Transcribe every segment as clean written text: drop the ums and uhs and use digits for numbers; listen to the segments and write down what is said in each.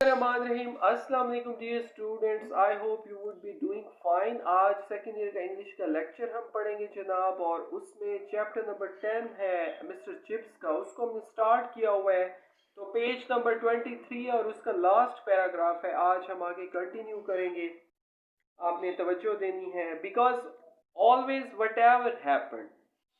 रहीम अस्सलाम वालेकुम dear students, I hope you would be doing fine. आज सेकेंड ईयर का इंग्लिश का लेक्चर हम पढ़ेंगे जनाब, और उसमें चैप्टर नंबर 10 है मिस्टर चिप्स का। उसको हमने स्टार्ट किया हुआ है, तो पेज नंबर 23 और उसका लास्ट पैराग्राफ है। आज हम आगे कंटिन्यू करेंगे। आपने तवज्जो देनी है। Because always what ever happen,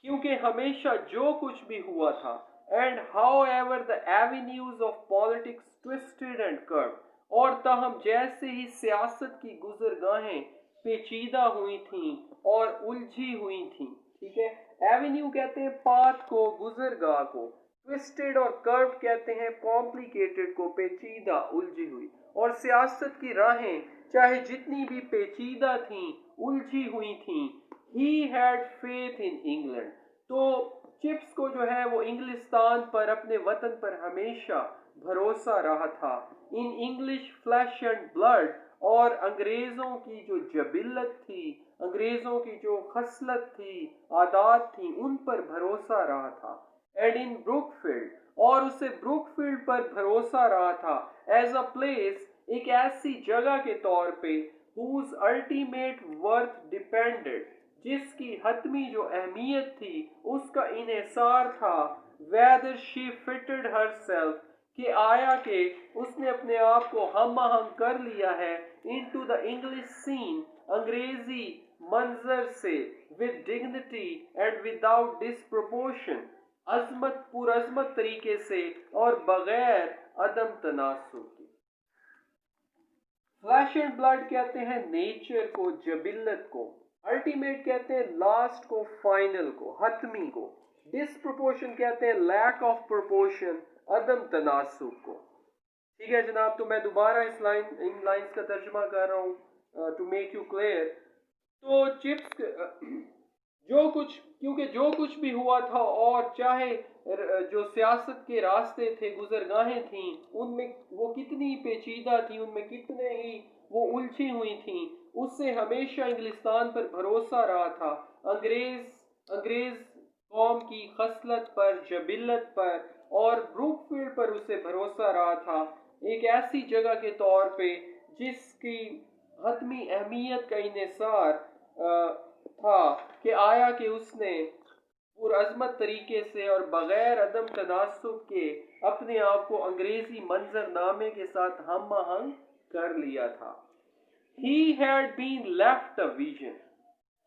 क्योंकि हमेशा जो कुछ भी हुआ था, and how ever the avenues of politics twisted and curve, और ताहम जैसे ही सियासत की गुजरगाहें पेचीदा हुई थीं और उलझी हुई थीं। ठीक है, एवेन्यू कहते हैं पाथ को, गुजरगाह को। ट्विस्टेड और कर्व कहते हैं कॉम्प्लिकेटेड को, पेचीदा, उलझी हुई। और सियासत की राहें चाहे जितनी भी पेचीदा थीं, उलझी हुई थीं, he had faith in England. तो चिप्स को जो है वो इंग्लिस्तान पर, अपने वतन पर हमेशा भरोसा रहा था। In English flash and blood, और अंग्रेज़ों की जो जबिल्लत थी, अंग्रेज़ों की जो खसलत थी, आदात थी, उन पर भरोसा रहा था। एंड इन ब्रुकफील्ड, और उसे ब्रुकफील्ड पर भरोसा रहा था एज अ प्लेस, एक ऐसी जगह के तौर पे, whose ultimate worth depended, जिसकी हतमी जो अहमियत थी उसका इन्हिसार था, whether she fitted herself, कि आया कि उसने अपने आप को हम आहंग कर लिया है into the English scene, अंग्रेजी मंजर से, with dignity and without disproportion, अजमत पुरअजमत तरीके से और बगैर अदम तनासुब के। फ्लैश एंड ब्लड कहते हैं नेचर को, जबिल्लत को। अल्टीमेट कहते हैं लास्ट को, फाइनल को, हतमी को। डिसप्रोपोर्शन कहते हैं लैक ऑफ प्रोपोर्शन, अदम तनासुब को। ठीक है जनाब, तो मैं दोबारा इन लाइंस का तर्जुमा कर रहा हूँ टू मेक यू क्लियर। तो चिप्स क्योंकि जो कुछ भी हुआ था, और चाहे जो सियासत के रास्ते थे, गुजरगाहें थीं, उनमें वो कितनी पेचीदा थी, उनमें कितने ही वो उलझी हुई थीं, उससे हमेशा इंग्लिस्तान पर भरोसा रहा था। अंग्रेज कौम की खसलत पर, जबिल्लत पर और ब्रुकफील्ड पर उसे भरोसा रहा था, एक ऐसी जगह के तौर पे जिसकी हतमी अहमियत का इन्हिसार था कि आया कि उसने पुरअज़मत तरीके से और बग़ैर अदम तनासुब के अपने आप को अंग्रेजी मंजरनामे के साथ हम आहंग कर लिया था। He had been left a vision,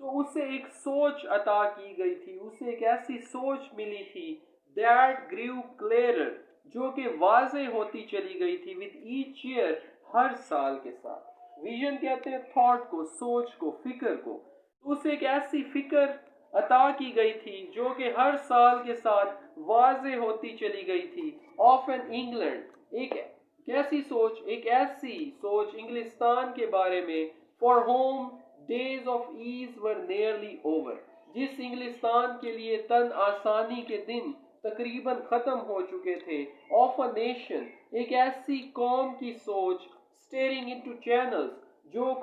तो उसे एक सोच अता की गई थी, उसे एक ऐसी सोच मिली थी, that grew clearer, जो कि वाज़े होती चली गई थी, with each year, हर साल के साथ। विजन कहते हैं थॉट को, सोच को, फिक्र को। तो उसे एक ऐसी फिक्र अता की गई थी जो कि हर साल के साथ वाज़े होती चली गई थी। ऑफ एन इंग्लैंड, एक कैसी सोच, एक ऐसी सोच इंग्लिस्तान के बारे में, for home days of ease were nearly over, जिस इंग्लिस्तान के लिए तन आसानी के दिन तकरीबन ख़त्म हो चुके थे। ऑफ अ नेशन, एक ऐसी कौम की सोच, स्टेयरिंग इनटू चैनल्स, जो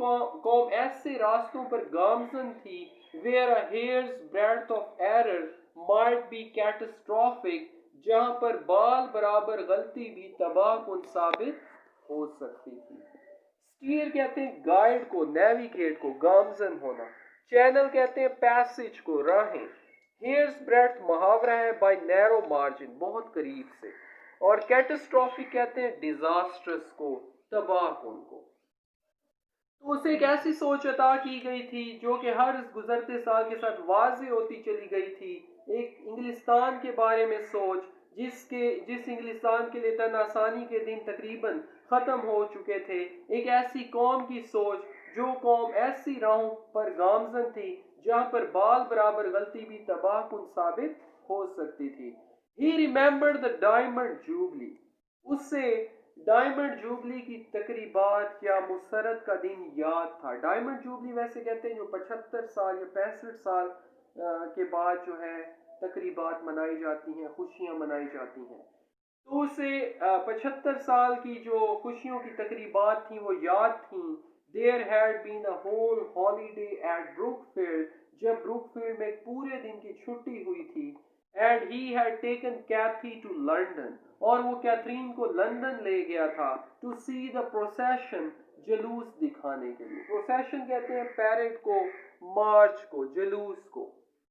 कौम ऐसे रास्तों पर गामजन थी, where a hair's breadth of error might be catastrophic, जहां पर बाल बराबर गलती भी तबाहकुन साबित हो सकती थी। स्टीयर कहते हैं गाइड को, नेविगेट को, गामजन होना। चैनल कहते हैं पैसेज को, राहें। हेयर्स ब्रेड्थ मुहावरा है, बाय नैरो मार्जिन, बहुत करीब से। और कैटास्ट्रोफिक कहते हैं डिजास्ट्रस को, तबाहकुन को। तो उसे एक ऐसी सोच अता की गई थी जो कि हर गुजरते साल के साथ वाज़े होती चली गई थी। एक इंग्लिस्तान के बारे में सोच, जिस इंग्लिस्तान के लिए तन आसानी के दिन तकरीबन ख़त्म हो चुके थे। एक ऐसी कौम की सोच, जो कौम ऐसी राहों पर गामजन थी जहाँ पर बाल बराबर गलती भी तबाहकुन साबित हो सकती थी। ही रिमेंबर्ड द डायमंड जूबली, उससे डायमंड जुबली की तकरीबात या मुसरत का दिन याद था। डायमंड जुबली वैसे कहते हैं जो 75 साल या 65 साल के बाद जो है तकरीबात मनाई जाती हैं, खुशियां मनाई जाती हैं। तो उसे 75 साल की जो खुशियों की तकरीबात थी वो याद थी। There had been a whole holiday at Brookfield, जब ब्रुकफील्ड में पूरे दिन की छुट्टी हुई थी। and he had taken Cathy to London, اور وہ کیتھرین کو لندن لے گیا تھا to see the procession, جلوس دکھانے کے لیے. procession کہتے ہیں پیریڈ کو، مارچ کو، جلوس کو.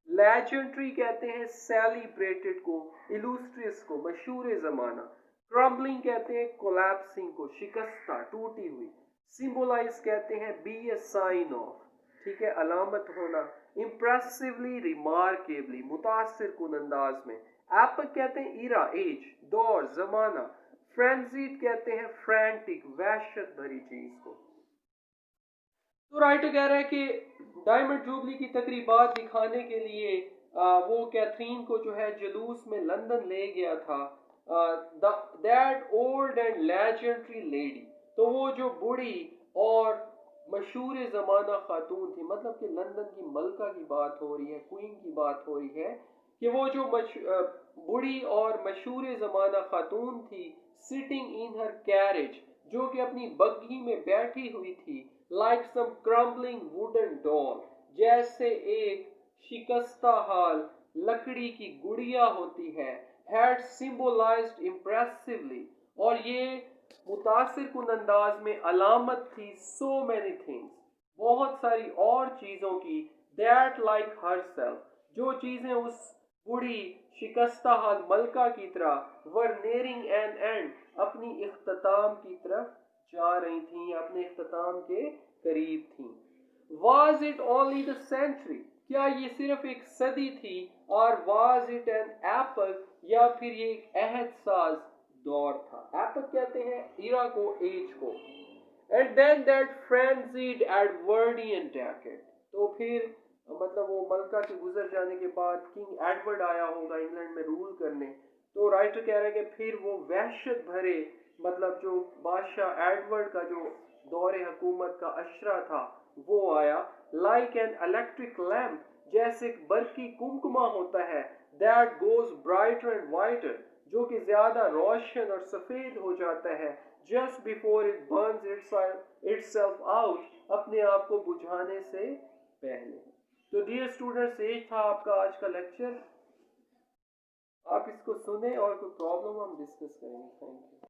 لیجنڈری کہتے ہیں سیلیبریٹڈ کو، illustrious کو، مشہور زمانہ. crumbling کہتے ہیں collapsing کو، شکستہ، ٹوٹی ہوئی. symbolize کہتے ہیں be a sign of، ٹھیک ہے، علامت ہونا. impressively، remarkably، متاثر کن انداز میں. ایپک کہتے ہیں ایرا، ایج، دور، زمانہ. فرینزیڈ کہتے ہیں فرینٹک، وحشت بھری چیز کو. تو رائٹر کہہ رہا ہے کہ ڈائمنڈ جوبلی کی تقریبات دکھانے کے لیے وہ کیتھرین کو جو ہے جلوس میں لندن لے گیا تھا. That old and legendary lady, تو وہ جو بوڑھی اور مشہور زمانہ خاتون تھی، مطلب کہ لندن کی ملکہ کی بات ہو رہی ہے، کوئین کی بات ہو رہی ہے، کہ وہ جو بوڑھی اور مشہور زمانہ خاتون تھی سٹنگ ان ہر کیریج، جو کہ اپنی بگھی میں بیٹھی ہوئی تھی، لائک سم کرمبلنگ ووڈن ڈال، جیسے ایک شکستہ حال لکڑی کی گڑیا ہوتی ہے. had symbolized impressively، اور یہ متاثر کن انداز میں علامت تھی so many things، بہت ساری اور چیزوں کی. that like herself، جو چیزیں اس بڑی شکستہ حال ملکہ کی طرح were nearing an end، اپنی اختتام کی طرف جا رہی تھیں، اپنے اختتام کے قریب تھیں. was it only the century، کیا یہ صرف ایک صدی تھی، اور was it an epoch، یا پھر یہ ایک عہد ساز دور تھا. epoch کہتے ہیں ایرا کو، ایج کو. and then that frenzied Edwardian decade، تو پھر مطلب وہ ملکہ کے گزر جانے کے بعد کنگ ایڈورڈ آیا ہوگا انگلینڈ میں رول کرنے. تو رائٹر کہہ رہا ہے کہ پھر وہ وحشت بھرے مطلب جو بادشاہ ایڈورڈ کا جو دور حکومت کا اشرہ تھا وہ آیا. لائک این الیکٹرک لیمپ، جیسے ایک برقی کمکما ہوتا ہے، دیٹ گوز برائٹر اینڈ وائٹر، جو کہ زیادہ روشن اور سفید ہو جاتا ہے، just before it burns it self out, اپنے آپ کو بجھانے سے پہلے. تو ڈیئر اسٹوڈنٹس، یہ تھا آپ کا آج کا لیکچر. آپ اس کو سنیں اور کوئی پرابلم ہم ڈسکس کریں گے. Thank you.